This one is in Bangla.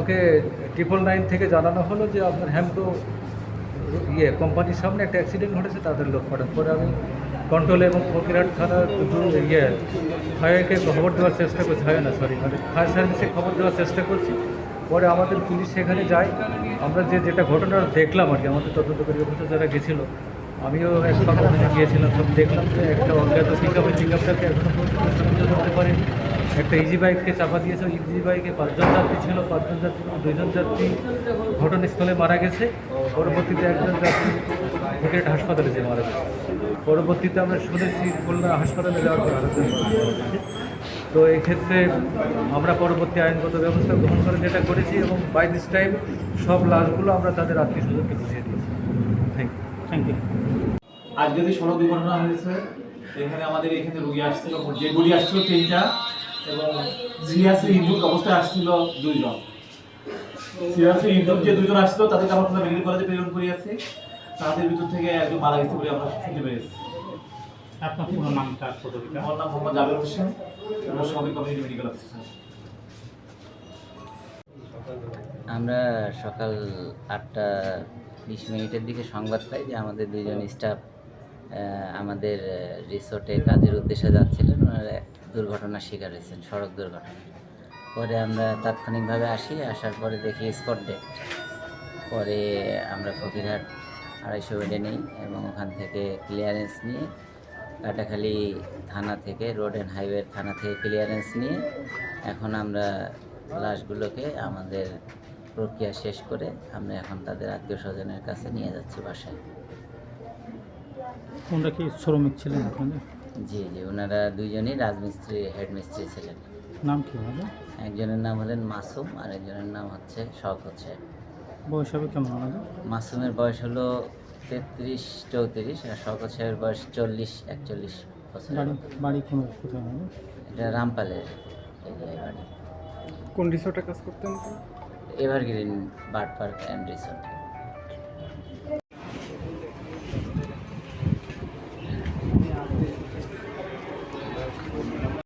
ওকে 999 থেকে জানানো হলো যে আপনার হ্যামটো কোম্পানির সামনে একটা অ্যাক্সিডেন্ট ঘটেছে, তাদের লোক পাঠান। পরে আমি কন্ট্রোল এবং ফকিরহাট থানার ফায়ারকে খবর দেওয়ার চেষ্টা করছি, ফায়ার সার্ভিসে খবর দেওয়ার চেষ্টা করছি। পরে আমাদের পুলিশ সেখানে যায়। আমরা যেটা ঘটনা দেখলাম আর কি, আমাদের তদন্তকারী অফিসার যারা গেছিলো, আমিও এক পাখা গিয়েছিলাম, সব দেখলাম যে একটা অজ্ঞাত পিকআপটাকে এখনো পর্যন্ত করতে পারে। একটা ইজি বাইককে চাপা দিয়েছে, ইজি বাইকে 5 জন যাত্রী ছিল, 5 জন যাত্রী 2 জন যাত্রী ঘটনাস্থলে মারা গেছে। পরবর্তীতে একজন যাত্রী ফকিরহাট হাসপাতালে যে মারা গেছে। পরবর্তীতে আমরা শুনেছি খুলনা হাসপাতালে যাওয়ার পর আরও মারা গেছে। তো এক্ষেত্রে আমরা পরবর্তী আইনগত ব্যবস্থা গ্রহণ করে যেটা করেছি, এবং বাই দিস টাইম সব লাশগুলো আমরা তাদের আত্মীয় স্বজনকে বুঝিয়ে দিয়েছি। Thank you. আজকে যে সড়ক দুর্ঘটনা হয়েছে, এখানে আমাদের এখানে রোগী আসছিল, যে গুলি আসছিল 3টা, এবং সিরিয়াসলি ইনজুর্ড অবস্থায় আসছিল 2 জন। সিরিয়াসলি ইনজুর্ড যে 2 জন আসছিল তাদেরকে আমরা মেডিকেল কলেজে প্রেরণ করিয়েছি। তাদের ভিতর থেকে একজন মারা গেছে বলে আমরা শুনতে পেরেছি। আপনার পুরো নামটা? আমার নাম মোহাম্মদ জাবের হোসেন, সমাবেগ কমিউনিটি মেডিকেল অফিসার। আমরা সকাল 8:20 দিকে সংবাদ পাই যে আমাদের 2 জন স্টাফ আমাদের রিসোর্টে কাজের উদ্দেশ্যে যাচ্ছিলেন, ওনারা দুর্ঘটনার শিকার হয়েছেন, সড়ক দুর্ঘটনা। পরে আমরা তাৎক্ষণিকভাবে আসার পরে দেখি স্পট ডেড। পরে আমরা ফকিরহাট 250 বেডে নিই এবং ওখান থেকে ক্লিয়ারেন্স নিয়ে কাটাখালী থানা থেকে, রোড অ্যান্ড হাইওয়ে থানা থেকে ক্লিয়ারেন্স নিয়ে এখন আমরা লাশগুলোকে আমাদের প্রক্রিয়া শেষ করে আমরা এখন তাদের আত্মীয় স্বজনের কাছে নিয়ে যাচ্ছি বাসায়। ওনারা কি শ্রমিক ছিলেন আপনাদের? জি, ওনারা 2 জনই রাজমিস্ত্রি, হেডমিস্ত্রি ছিলেন। নাম কি হবে? একজনের নাম হলেন মাসুম আর একজনের নাম হচ্ছে শওকত সাহেব। বয়স হবে কেমন ওনাদের? মাসুমের বয়স হলো 33-34 আর শওকত সাহেবের বয়স 40-41 বছর। বাড়ি কোথায় হবে? এটা রামপালের এরিয়ায় বাড়ি। কোন রিসোর্টে কাজ করতেন? Evergreen bird park and resort.